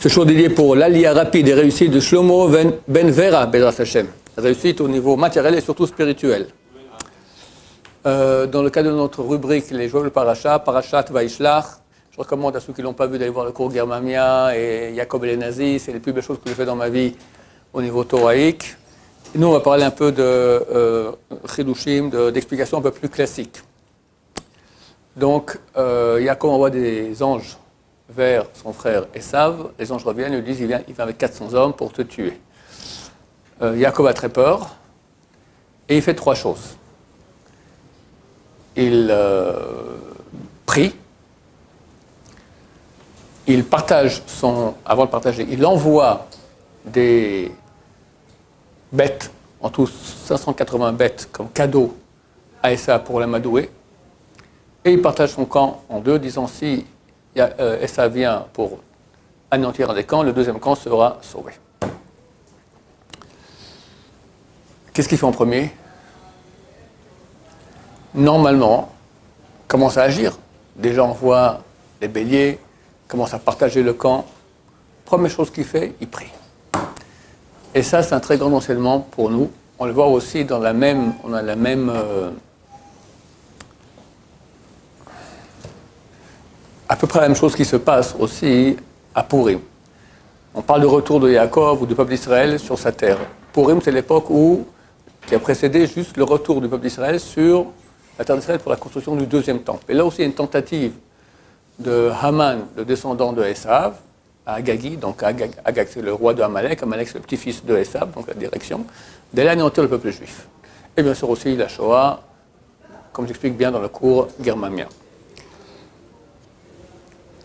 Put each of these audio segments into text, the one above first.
Ce jour dédié pour l'Aliyah rapide et réussite de Shlomo Ben Vera, Bezras Hashem. Réussite au niveau matériel et surtout spirituel. Dans le cadre de notre rubrique Les Joël Parashat Vaishlach, je recommande à ceux qui ne l'ont pas vu d'aller voir le cours Germamia et Jacob et les nazis. C'est les plus belles choses que j'ai fait dans ma vie au niveau thoraïque. Et nous, on va parler un peu de chidushim, d'explications un peu plus classiques. Donc, Jacob envoie des anges vers son frère Esav. Les anges reviennent et lui disent il vient avec 400 hommes pour te tuer. Jacob a très peur et il fait 3 choses. Il prie. Il partage avant de partager, il envoie des bêtes, en tout 580 bêtes, comme cadeau à Esav pour l'amadouer. Et il partage son camp en 2, disant si Esav vient pour anéantir un des camps, le deuxième camp sera sauvé. Qu'est-ce qu'il fait en premier? Normalement, commence à agir. Déjà, on voit les béliers, commence à partager le camp. Première chose qu'il fait, il prie. Et ça, c'est un très grand enseignement pour nous. On le voit aussi dans on a la même à peu près la même chose qui se passe aussi à Purim. On parle du retour de Yaakov ou du peuple d'Israël sur sa terre. Purim, c'est l'époque qui a précédé juste le retour du peuple d'Israël sur la terre d'Israël pour la construction du deuxième temple. Et là aussi, il y a une tentative de Haman, le descendant de Esav, à Agagi. Donc Agag, c'est le roi de Amalek. Amalek, c'est le petit-fils de Esav, donc la direction, d'aller anéantir le peuple juif. Et bien sûr aussi la Shoah, comme j'explique bien dans le cours Germamia.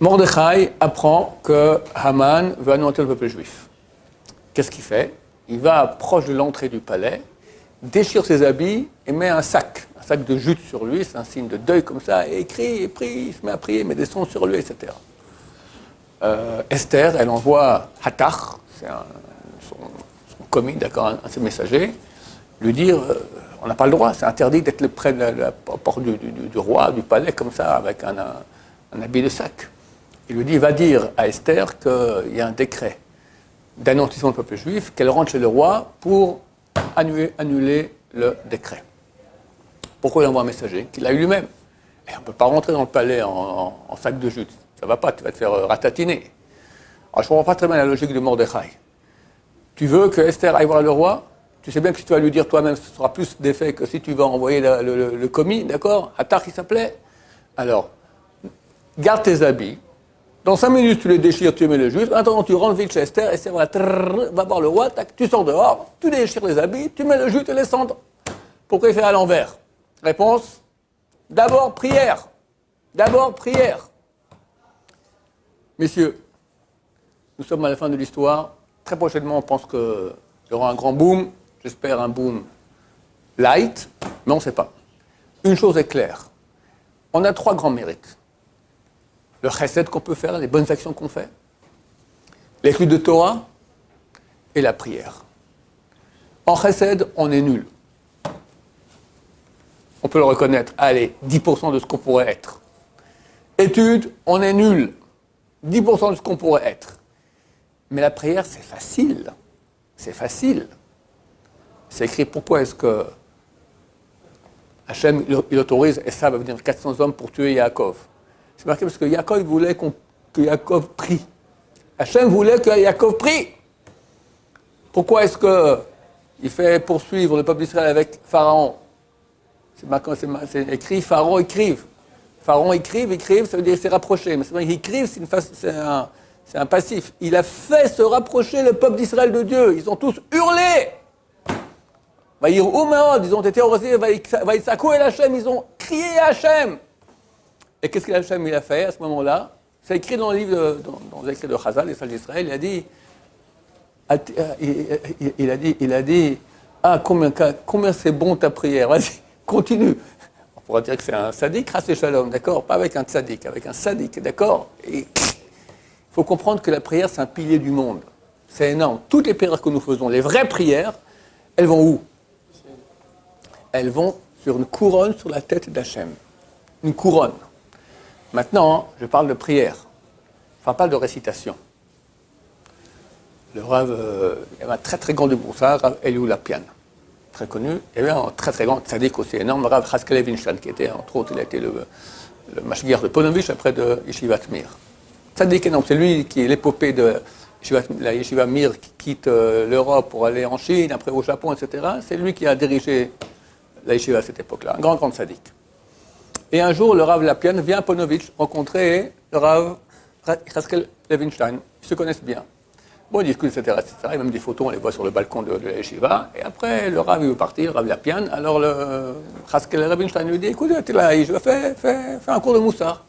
Mordechai apprend que Haman veut anéantir le peuple juif. Qu'est-ce qu'il fait? Il va proche de l'entrée du palais, déchire ses habits et met un sac de jute sur lui, c'est un signe de deuil comme ça, et il crie, et prie, il se met à prier, met des sons sur lui, etc. Esther, elle envoie Hathach, c'est son commis, d'accord, un de ses messagers, lui dire on n'a pas le droit, c'est interdit d'être près de la porte du roi, du palais, comme ça, avec un habit de sac. Il lui dit va dire à Esther qu'il y a un décret d'anéantissement du peuple juif, qu'elle rentre chez le roi pour annuler le décret. Pourquoi il envoie un messager? Qu'il a eu lui-même. Et on ne peut pas rentrer dans le palais en sac de jute. Ça ne va pas, tu vas te faire ratatiner. Alors, je ne comprends pas très bien la logique de Mordechai. Tu veux que Esther aille voir le roi? Tu sais bien que si tu vas lui dire toi-même, ce sera plus d'effet que si tu vas envoyer le commis, d'accord? Hathach, il s'appelait. Alors, garde tes habits. Dans 5 minutes, tu les déchires, tu mets le juif. Maintenant, tu rentres vite chez Esther, Esther va voir le roi, tac, tu sors dehors, tu déchires les habits, tu mets le juif et les cendres. Pourquoi il fait à l'envers? Réponse, d'abord prière. D'abord prière. Messieurs, nous sommes à la fin de l'histoire. Très prochainement, on pense qu'il y aura un grand boom. J'espère un boom light, mais on ne sait pas. Une chose est claire. On a 3 grands mérites. Le chesed qu'on peut faire, les bonnes actions qu'on fait, l'étude de Torah et la prière. En chesed, on est nul. On peut le reconnaître. Allez, 10% de ce qu'on pourrait être. Étude, on est nul. 10% de ce qu'on pourrait être. Mais la prière, c'est facile. C'est facile. C'est écrit pourquoi est-ce que Hachem, il autorise Esav à venir 400 hommes pour tuer Yaakov. C'est marqué parce que Yaakov voulait que Yaakov prie. Hachem voulait que Yaakov prie. Pourquoi est-ce qu'il fait poursuivre le peuple d'Israël avec Pharaon? C'est écrit, Pharaon écrive. Pharaon écrive, ça veut dire qu'il s'est rapproché. Mais c'est vrai qu'écrive, c'est un passif. Il a fait se rapprocher le peuple d'Israël de Dieu. Ils ont tous hurlé. Ils ont été horrorisés, ils ont crié à Hachem. Et qu'est-ce que Hachem il a fait à ce moment-là? C'est écrit dans le livre, dans les écrits de Chazal, les sages d'Israël, il a dit, ah, combien c'est bon ta prière, vas-y, continue. On pourrait dire que c'est un sadique, Ras Shalom, d'accord? Pas avec un tzaddik, avec un sadique, d'accord? Il faut comprendre que la prière, c'est un pilier du monde. C'est énorme. Toutes les prières que nous faisons, les vraies prières, elles vont où? Elles vont sur une couronne sur la tête d'Hachem. Une couronne. Maintenant, je parle de prière. Je ne parle pas de récitation. le Rav, il y avait un très très grand de Moussard, Rav Eliou Lapian, très connu. Il y avait un très très grand tzaddik aussi énorme, Rav Chaskel Levinstein, qui était, entre autres, il a été le mashgiach de Ponovitch après de Yeshivat Mir. Tzaddik énorme, c'est lui qui est l'épopée de la Yeshiva Mir qui quitte l'Europe pour aller en Chine, après au Japon, etc. C'est lui qui a dirigé la Yeshiva à cette époque-là, un grand tzaddik. Et un jour, le Rav Lapian vient à Ponovitch rencontrer le Rav Chaskel Levinstein. Ils se connaissent bien. Bon, ils discutent, etc., etc. Il y a même des photos, on les voit sur le balcon de la Yeshiva. Et après, le Rav, il veut partir, le Rav Lapian. Alors, le Chaskel Levinstein lui dit, écoute, tu es là, je vais faire un cours de moussard.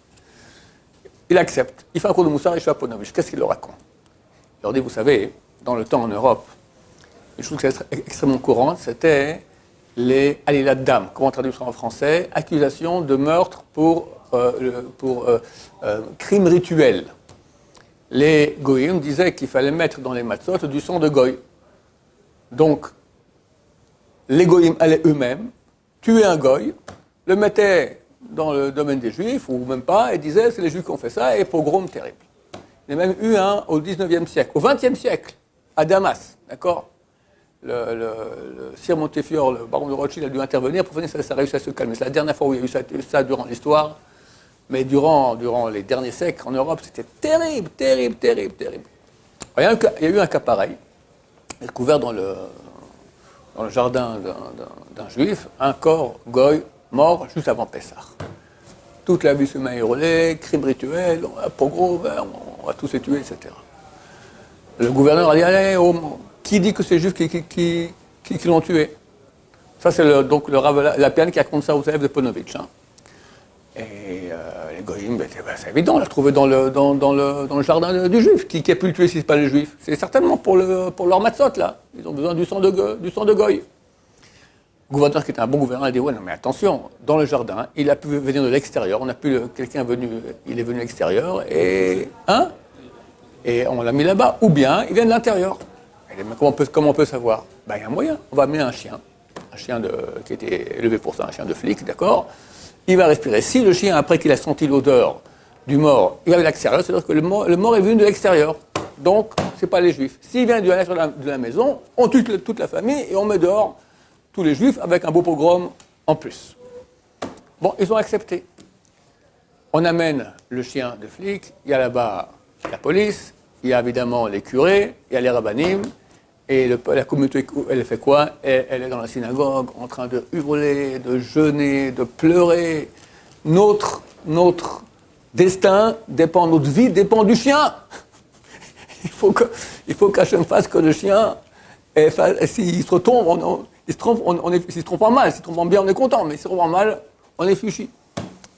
Il accepte. Il fait un cours de moussard et je suis à Ponovitch. Qu'est-ce qu'il leur raconte? Il leur dit, vous savez, dans le temps en Europe, une chose qui est extrêmement courante, c'était les alilat dam, comment traduire ça en français, accusation de meurtre pour crime rituel. Les goïms disaient qu'il fallait mettre dans les matzot du sang de goy. Donc, les goïms allaient eux-mêmes tuer un goy, le mettaient dans le domaine des juifs, ou même pas, et disaient c'est les juifs qui ont fait ça, et pogrom terrible. Il y en a même eu un au 19e siècle, au 20e siècle, à Damas, d'accord? Le Sir Montefiore, le baron de Rothschild, a dû intervenir pour finir, ça a réussi à se calmer. C'est la dernière fois où il y a eu ça durant l'histoire. Mais durant les derniers siècles, en Europe, c'était terrible, terrible, terrible, terrible. Il y a eu un cas pareil, découvert dans le jardin d'un juif, un corps goy mort juste avant Pessah. Toute la ville se met à hurler, crime rituel, pogrom, on va tous les tuer, etc. Le gouverneur a dit, allez, qui dit que c'est juif qui l'ont tué? Ça, c'est donc le Rav Lapian qui raconte ça aux élèves de Ponovitch. Hein. Et les goïms, c'est évident, on l'a trouvé dans le jardin du juif. Qui a pu le tuer si ce n'est pas le juif? C'est certainement pour leur matzot, là. Ils ont besoin du sang de goy. Le gouverneur, qui était un bon gouverneur, a dit, ouais, non, mais attention, dans le jardin, il a pu venir de l'extérieur, il est venu de l'extérieur, et on l'a mis là-bas, ou bien il vient de l'intérieur. Comment on peut savoir? Il y a un moyen, on va amener un chien qui était élevé pour ça, un chien de flic, d'accord? Il va respirer. Si le chien, après qu'il a senti l'odeur du mort, il va de l'extérieur, c'est-à-dire que le mort est venu de l'extérieur. Donc, ce n'est pas les juifs. S'il vient de l'intérieur de la maison, on tue toute la famille et on met dehors tous les juifs avec un beau pogrom en plus. Bon, ils ont accepté. On amène le chien de flic, il y a là-bas la police, il y a évidemment les curés, il y a les rabbinim, et la communauté, elle fait quoi? Elle est dans la synagogue, en train de hurler, de jeûner, de pleurer. Notre destin dépend, notre vie dépend du chien. Il faut qu'Hachem fasse que le chien, s'il se trompe, s'il se trompe en mal, s'il se trompe en bien, on est content, mais s'il se trompe en mal, on est fichu.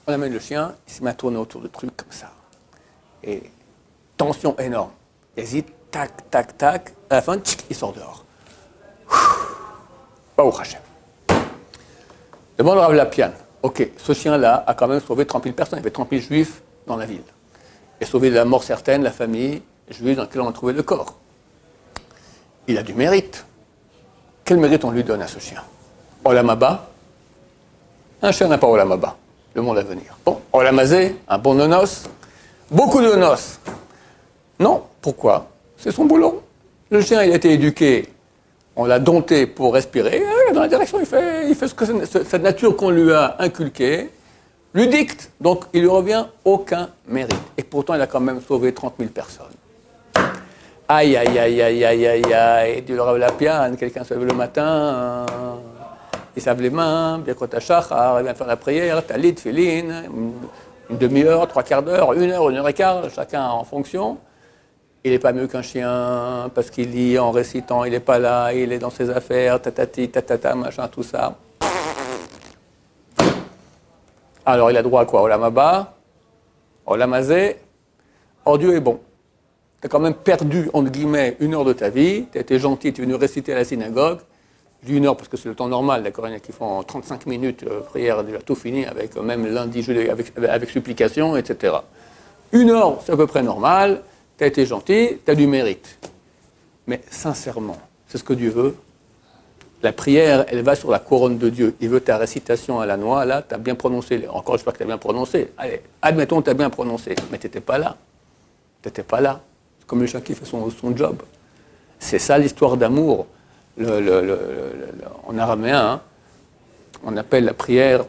On amène le chien, il se met à tourner autour de trucs comme ça. Et tension énorme. Il hésite, tac, tac, tac. À la fin, tchic, il sort dehors. Baruch Hashem. Demande au Rav Lapian. Ok, ce chien-là a quand même sauvé 30 000 personnes. Il y avait 30 000 juifs dans la ville. Il a sauvé de la mort certaine la famille juive dans laquelle on a trouvé le corps. Il a du mérite. Quel mérite on lui donne à ce chien? Olam haba. Un chien n'a pas Olam haba. Le monde à venir. Bon, Olam hazé, un bon nonos. Beaucoup de noces. Non. Pourquoi? C'est son boulot. Le chien, il a été éduqué, on l'a dompté pour respirer, dans la direction, il fait ce que cette nature qu'on lui a inculquée lui dicte. Donc, il lui revient aucun mérite. Et pourtant, il a quand même sauvé 30 000 personnes. Aïe, aïe, aïe, aïe, aïe, aïe, aïe. Dieu le Rav Lapian, quelqu'un se lève le matin, il se lave les mains, bien quand Shachar, il vient faire la prière, talit, filine, une demi-heure, 3/4 d'heure, 1 heure et quart, chacun en fonction. Il n'est pas mieux qu'un chien, parce qu'il lit en récitant, il n'est pas là, il est dans ses affaires, tatati, tatata, machin, tout ça. Alors, il a droit à quoi? Olam haba, Olam hazé. Or, Dieu est bon. Tu as quand même perdu, entre guillemets, 1 heure de ta vie, tu as été gentil, tu es venu réciter à la synagogue. Je dis 1 heure parce que c'est le temps normal, d'accord? Il y en a qui font 35 minutes, prière déjà tout fini, avec même lundi, jeudi, avec supplication, etc. 1 heure, c'est à peu près normal. Tu as été gentil, tu as du mérite. Mais sincèrement, c'est ce que Dieu veut. La prière, elle va sur la couronne de Dieu. Il veut ta récitation à la noix, là, tu as bien prononcé. Encore, j'espère que tu as bien prononcé. Allez, admettons que tu as bien prononcé. Mais tu n'étais pas là. Tu n'étais pas là. C'est comme le chien qui fait son job. C'est ça l'histoire d'amour. En araméen, hein, on appelle la prière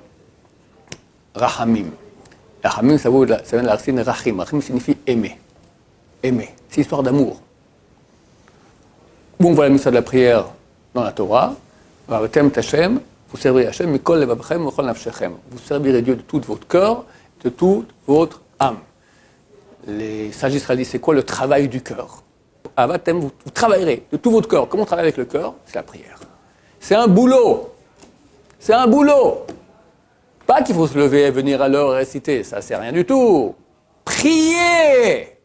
Rahamim. Rahamim, ça vient de la racine Rahim. Rahim signifie aimer. Aimer. C'est l'histoire d'amour. Où on voit la mission de la prière dans la Torah. Vous servirez Hachem, vous servirez Dieu de tout votre cœur, de toute votre âme. Les sages israélites, c'est quoi le travail du cœur? Vous travaillerez de tout votre cœur. Comment on travaille avec le cœur? C'est la prière. C'est un boulot. C'est un boulot. Pas qu'il faut se lever et venir à l'heure et réciter, ça c'est rien du tout. Priez,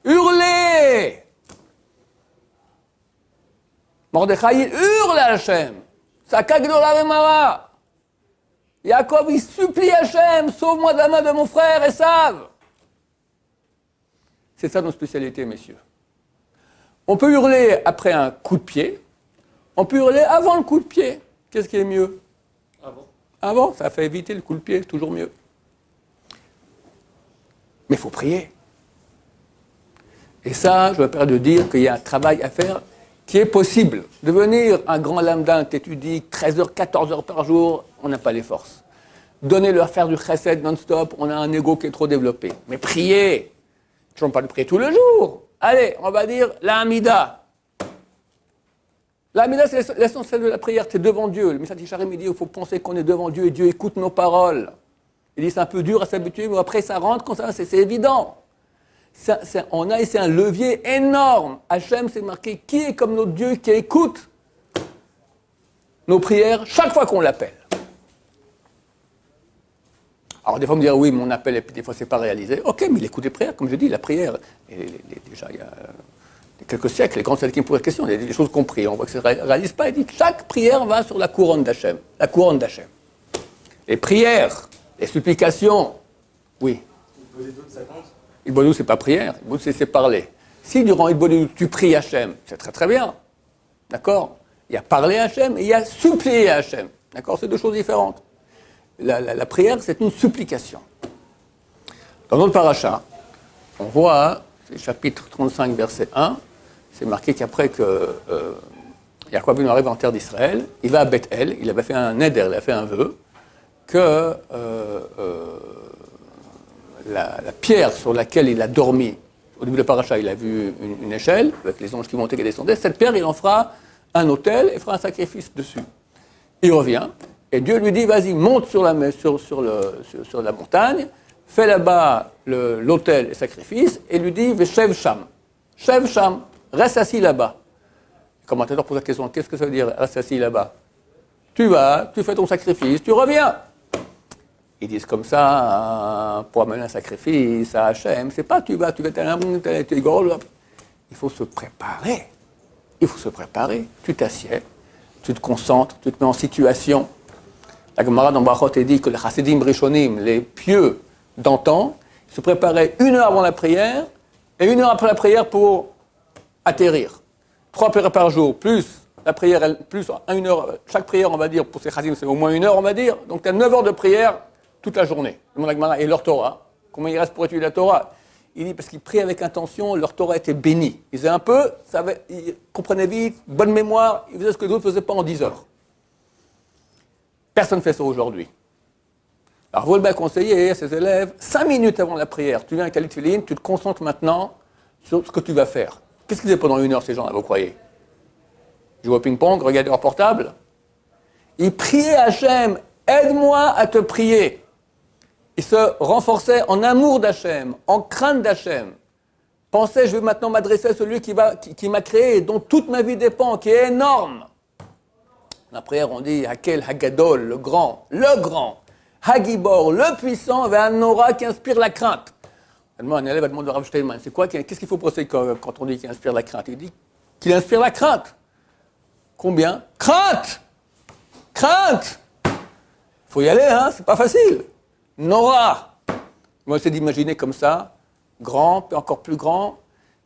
hurlez. Mordechai, il hurle à Hachem. Saka Gdola Vemara. Yaakov, il supplie Hachem, sauve-moi de la main de mon frère Esav. C'est ça notre spécialité, messieurs. On peut hurler après un coup de pied, on peut hurler avant le coup de pied. Qu'est-ce qui est mieux? Avant, ça fait éviter le coup de pied, c'est toujours mieux. Mais il faut prier. Et ça, je me permets de dire qu'il y a un travail à faire qui est possible. Devenir un grand lambda, t'étudies 13 heures, 14 heures par jour, on n'a pas les forces. Donner-leur faire du chesed non-stop, on a un ego qui est trop développé. Mais prier, je ne parle pas de prier tous les jours. Allez, on va dire la Hamida. La Hamida, c'est l'essentiel de la prière, c'est devant Dieu. Le Message Isharim, il dit, il faut penser qu'on est devant Dieu et Dieu écoute nos paroles. Il dit, c'est un peu dur à s'habituer, mais après ça rentre, comme ça, c'est évident. On a ici un levier énorme. Hachem, c'est marqué, qui est comme notre Dieu qui écoute nos prières chaque fois qu'on l'appelle. Alors des fois on me dit, oui, mon appel, et puis des fois c'est pas réalisé. Ok, mais il écoute les prières, comme je dis, la prière, déjà il y a quelques siècles, les grands sages qui me posent la question, il y a des choses comprises, on voit que ça ne réalise pas, il dit que chaque prière va sur la couronne d'Hachem. La couronne d'Hachem. Les prières, les supplications, oui. Ibodou, c'est pas prière, Ibodou, c'est parler. Si durant Ibodou, tu pries Hachem, c'est très très bien. D'accord? Il y a parler à Hachem et il y a supplier à Hachem. D'accord? C'est deux choses différentes. La prière, c'est une supplication. Dans notre paracha, on voit, c'est chapitre 35, verset 1, c'est marqué qu'après que Yaakov arrive en terre d'Israël, il va à Bethel, il avait fait un neder, il a fait un vœu, que la pierre sur laquelle il a dormi, au début de la paracha, il a vu une échelle, avec les anges qui montaient et qui descendaient, cette pierre, il en fera un autel et fera un sacrifice dessus. Il revient, et Dieu lui dit, vas-y, monte sur la montagne, fais là-bas l'autel et le sacrifice, et lui dit, Veshev Sham. Shev Sham, reste assis là-bas. Le commentateur pose la question, qu'est-ce que ça veut dire, reste assis là-bas? Tu vas, tu fais ton sacrifice, tu reviens. Ils disent comme ça, pour amener un sacrifice à Hachem, c'est pas tu vas, tu gorges. Il faut se préparer. Il faut se préparer. Tu t'assieds, tu te concentres, tu te mets en situation. La Gemara dans Brachot dit que les Chassidim Rishonim, les pieux d'antan, se préparaient 1 heure avant la prière et 1 heure après la prière pour atterrir. 3 prières par jour, plus la prière, plus 1 heure, chaque prière, on va dire, pour ces Chassidim, c'est au moins 1 heure, on va dire. Donc tu as 9 heures de prière toute la journée. Et leur Torah, combien il reste pour étudier la Torah? Il dit parce qu'ils priaient avec intention, leur Torah était bénie. Ils faisaient un peu, ils comprenaient vite, bonne mémoire, ils faisaient ce que d'autres ne faisaient pas en 10 heures. Personne ne fait ça aujourd'hui. Alors Volba a conseillé à ses élèves, 5 minutes avant la prière, tu viens avec ta litfiline, tu te concentres maintenant sur ce que tu vas faire. Qu'est-ce qu'ils faisaient pendant 1 heure ces gens-là, vous croyez? Ils jouaient au ping-pong, regardaient leur portable. Ils priaient Hachem, aide-moi à te prier. Ils se renforçaient en amour d'Hachem, en crainte d'Hachem. Pensaient, je vais maintenant m'adresser à celui qui m'a créé et dont toute ma vie dépend, qui est énorme. Dans la prière, on dit Hakel Hagadol, le grand, Hagibor, le puissant, Ve'anora qui inspire la crainte. Un élève va demander à Rav Steinman, c'est quoi, qu'est-ce qu'il faut penser quand on dit qu'il inspire la crainte? Il dit qu'il inspire la crainte. Combien? Crainte! Crainte! Il faut y aller, hein, c'est pas facile. Nora! Moi, j'essaie d'imaginer comme ça, grand, puis encore plus grand,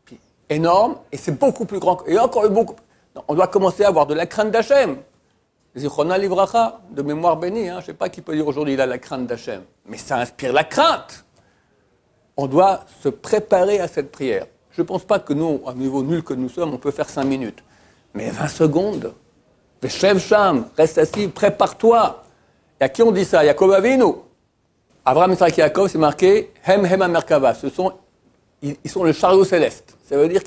puis énorme, et c'est beaucoup plus grand, et encore beaucoup. Non, on doit commencer à avoir de la crainte d'Hachem. Zichron Livracha, de mémoire bénie, hein, je ne sais pas qui peut dire aujourd'hui, il a la crainte d'Hachem, mais ça inspire la crainte. On doit se préparer à cette prière. Je ne pense pas que nous, à un niveau nul que nous sommes, on peut faire 5 minutes. Mais 20 secondes. Mais Shev Sham, reste assis, prépare-toi. Et à qui on dit ça? Yaakov Avinu. Abraham, Yitzhak et Yaakov, c'est marqué Hem Hem Merkava. Ils sont le chariot céleste. Ça veut dire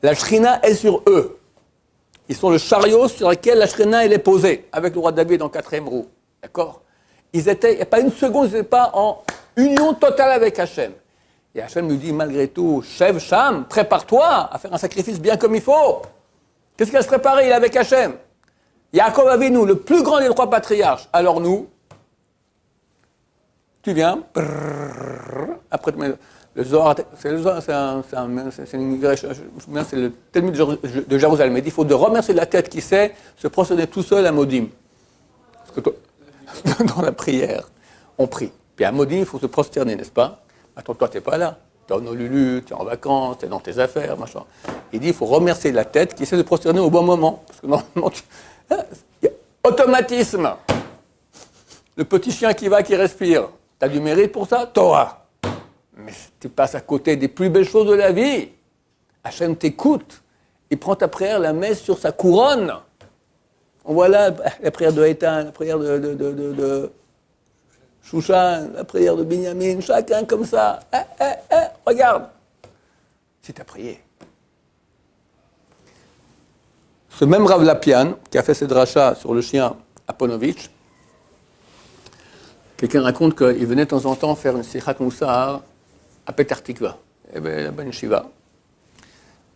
la Shrina est sur eux. Ils sont le chariot sur lequel la Shrina est posée, avec le roi David en 4e roue. D'accord? Il n'y a pas une seconde, ils n'étaient pas en union totale avec Hachem. Et Hachem lui dit, malgré tout, Shev Sham, prépare-toi à faire un sacrifice bien comme il faut. Qu'est-ce qu'il va se préparer? Il est avec Hachem. Yaakov Avinu, le plus grand des 3 patriarches. Alors nous, tu viens, après le Zohar, c'est le Talmud de Jérusalem. Il dit, il faut de remercier la tête qui sait se prosterner tout seul à Modim. Parce que dans la prière, on prie. Puis à Modim, il faut se prosterner, n'est-ce pas? Attends, toi, tu n'es pas là. Tu es en Honolulu, tu es en vacances, tu es dans tes affaires, machin. Il dit, il faut remercier la tête qui sait se prosterner au bon moment. Parce que normalement, il y a automatisme. Le petit chien qui va, qui respire. Tu as du mérite pour ça? Torah. Mais tu passes à côté des plus belles choses de la vie. Hachem t'écoute. Il prend ta prière, la met sur sa couronne. On voit là la prière de Eitan, la prière de Shushan, la prière de Binyamin, chacun comme ça. Regarde. Si tu as prié. Ce même Rav Lapian, qui a fait cette dracha sur le chien Aponovitch, quelqu'un raconte qu'il venait de temps en temps faire une Sichat Moussar à Petar Tikva, la bonne Shiva.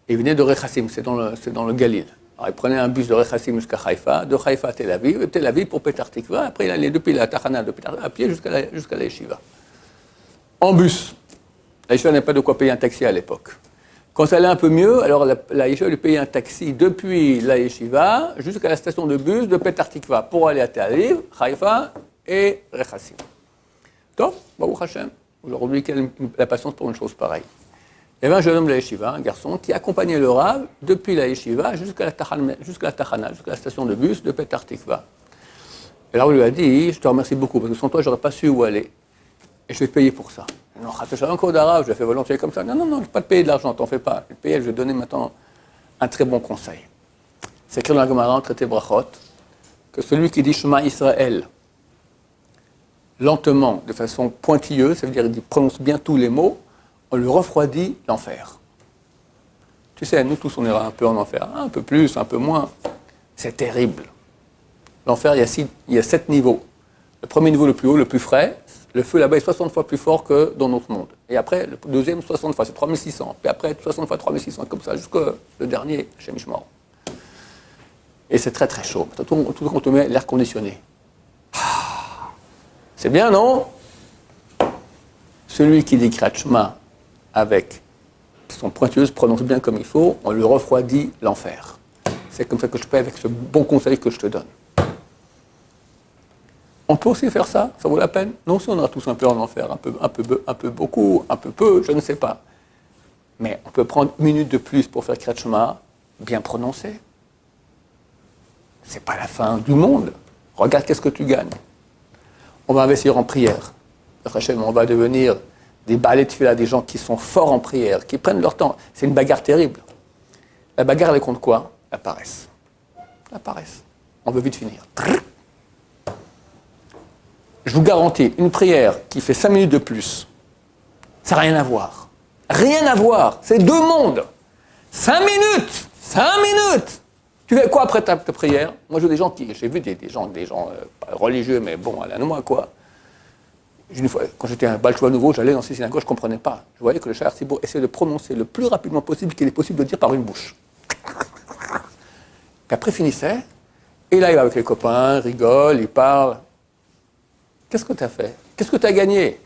Et il venait de Rechassim, c'est dans le Galil. Alors il prenait un bus de Rechassim jusqu'à Haïfa, de Haïfa à Tel Aviv, et Tel Aviv pour Petar Tikva. Après il allait depuis la Tachana de Petar à pied jusqu'à la Yeshiva. En bus. La Yeshiva n'avait pas de quoi payer un taxi à l'époque. Quand ça allait un peu mieux, alors la Yeshiva lui payait un taxi depuis la Yeshiva jusqu'à la station de bus de Petar Tikva pour aller à Tel Aviv, Haïfa et Rechassim. Donc, Baruch Hashem, aujourd'hui, quelle la patience pour une chose pareille. Il y avait un jeune homme de la Yeshiva, un garçon, qui accompagnait le Rav depuis la Yeshiva jusqu'à la Tachana, jusqu'à la station de bus de Petar Tikva. Et là, on lui a dit, je te remercie beaucoup, parce que sans toi, je n'aurais pas su où aller. Et je vais te payer pour ça. Non, c'est un code arabe, je le fais volontiers comme ça. Non, je ne vais pas te payer de l'argent, t'en fais pas. Je vais te payer, je vais te donner maintenant un très bon conseil. C'est écrit dans la Gemara, en traité Brachot, que celui qui dit Shema Israël, lentement, de façon pointilleuse, ça veut dire qu'il prononce bien tous les mots, on lui refroidit l'enfer. Tu sais, nous tous, on ira un peu en enfer, un peu plus, un peu moins. C'est terrible. L'enfer, il y a 7 niveaux. Le premier niveau, le plus haut, le plus frais, le feu là-bas est 60 fois plus fort que dans notre monde. Et après, le deuxième, 60 fois, c'est 3600. Puis après, 60 fois 3600, comme ça, jusqu'au dernier, chez Mishmor. Et c'est très très chaud. Tout quand on te met l'air conditionné. C'est bien, non? Celui qui dit Kriyat Shema avec son pointueuse prononce bien comme il faut, on lui refroidit l'enfer. C'est comme ça que je fais avec ce bon conseil que je te donne. On peut aussi faire ça, ça vaut la peine. Non, si on aura tous un peu en enfer, un peu beaucoup, un peu peu, je ne sais pas. Mais on peut prendre 1 minute de plus pour faire Kriyat Shema, bien prononcé. C'est pas la fin du monde. Regarde qu'est-ce que tu gagnes. On va investir en prière. On va devenir des balais de fila, des gens qui sont forts en prière, qui prennent leur temps. C'est une bagarre terrible. La bagarre, elle est contre quoi? La paresse. La paresse. On veut vite finir. Je vous garantis, une prière qui fait 5 minutes de plus, ça n'a rien à voir. Rien à voir. C'est 2 mondes. 5 minutes. 5 minutes. Tu fais quoi après ta prière? Moi, j'ai vu des gens religieux, mais bon, à la noix, quoi. Une fois, quand j'étais un Baal Tshuva nouveau, j'allais dans ces synagogues, je ne comprenais pas. Je voyais que le Sha'ar Tzibour essayait de prononcer le plus rapidement possible qu'il est possible de dire par une bouche. Puis après, il finissait, et là, il va avec les copains, il rigole, il parle. Qu'est-ce que tu as fait? Qu'est-ce que tu as gagné?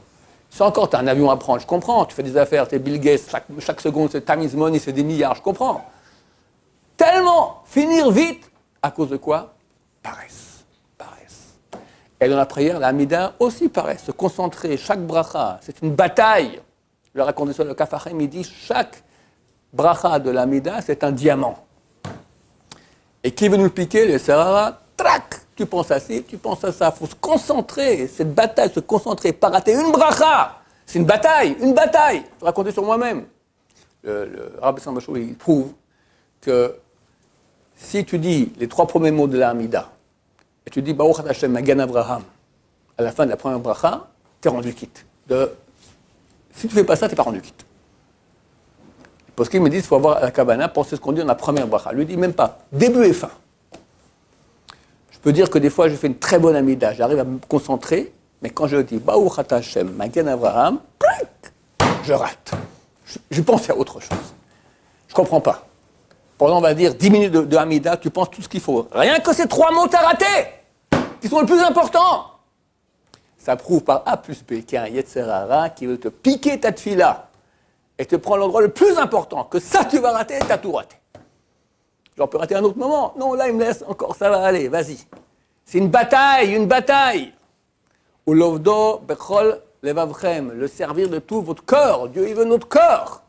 C'est encore, tu as un avion à prendre, je comprends. Tu fais des affaires, tu es Bill Gates, chaque seconde, c'est time is money, c'est des milliards, je comprends. Tellement finir vite, à cause de quoi? Paresse. Et dans la prière, la Hamida aussi paresse, se concentrer, chaque bracha, c'est une bataille. Je le raconte sur le Kafachem, il dit, chaque bracha de la Hamida, c'est un diamant. Et qui veut nous le piquer? Le Sarara, trac, tu penses à ci, tu penses à ça. Il faut se concentrer, cette bataille, se concentrer, pas rater une bracha. C'est une bataille, je vais raconter sur moi-même. le Rabbi Sambachou, il prouve que si tu dis les 3 premiers mots de la Hamida, et tu dis Baruch Hashem Magan Avraham à la fin de la première bracha, tu es rendu quitte. Si tu ne fais pas ça, tu n'es pas rendu quitte. Parce qu'ils me disent qu'il faut avoir la Kavanah, penser ce qu'on dit dans la première bracha. Lui dit même pas, début et fin. Je peux dire que des fois, je fais une très bonne Hamida, j'arrive à me concentrer, mais quand je dis Baruch Hashem Magan Avraham, je rate. Je pense à autre chose. Je ne comprends pas. Pendant, on va dire, 10 minutes de Hamida, tu penses tout ce qu'il faut. Rien que ces 3 mots, tu as raté, qui sont les plus importants. Ça prouve par A plus B qu'il y a un Yetzer Hara qui veut te piquer ta tfila et te prendre l'endroit le plus important, que ça tu vas rater, tu as tout raté. J'en peux rater un autre moment. Non, là, il me laisse encore, ça va aller, vas-y. C'est une bataille, une bataille. Ou lovdo bechol levavchem, le servir de tout votre cœur. Dieu, il veut notre cœur.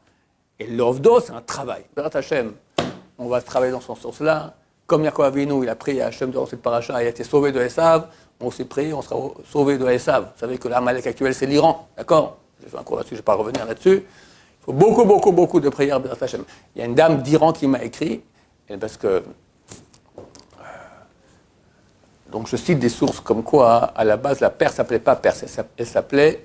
Et l'ovdo, c'est un travail. Berat Hashem, on va travailler dans ce sens-là. Comme Yaakov Avinu, il a prié à Hashem durant cette paracha, il a été sauvé de Esav. On s'est prié, on sera sauvé de Esav. Vous savez que l'Amalek actuel, c'est l'Iran. D'accord? J'ai fait un cours là-dessus, je ne vais pas revenir là-dessus. Il faut beaucoup de prières, Berat Hashem. Il y a une dame d'Iran qui m'a écrit, parce que. Donc je cite des sources comme quoi, à la base, la Perse ne s'appelait pas Perse, elle s'appelait.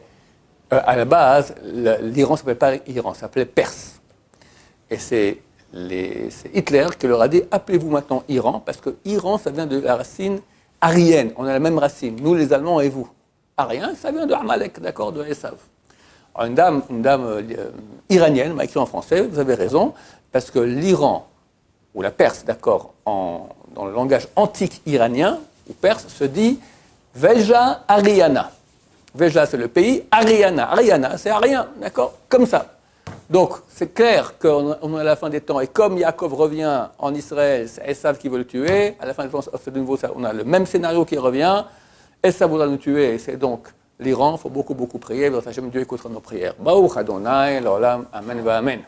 À la base, l'Iran ne s'appelait pas Iran, ça s'appelait Perse. Et c'est Hitler qui leur a dit appelez-vous maintenant Iran, parce que Iran, ça vient de la racine aryenne. On a la même racine, nous les Allemands et vous. Arien, ça vient de Amalek, d'accord, de Esav. Alors une dame iranienne m'a écrit en français, vous avez raison, parce que l'Iran, ou la Perse, d'accord, dans le langage antique iranien, ou perse, se dit Veja Ariana. Veja, c'est le pays, Ariana. Ariana, c'est Arien, d'accord, comme ça. Donc, c'est clair qu'on est à la fin des temps, et comme Yaakov revient en Israël, c'est Esav qui veut le tuer, à la fin des temps, de nouveau, on a le même scénario qui revient, Esav voudra nous tuer, et c'est donc l'Iran, il faut beaucoup prier, Dieu écoutera nos prières. Baruch Adonai, l'olam, amen va amen.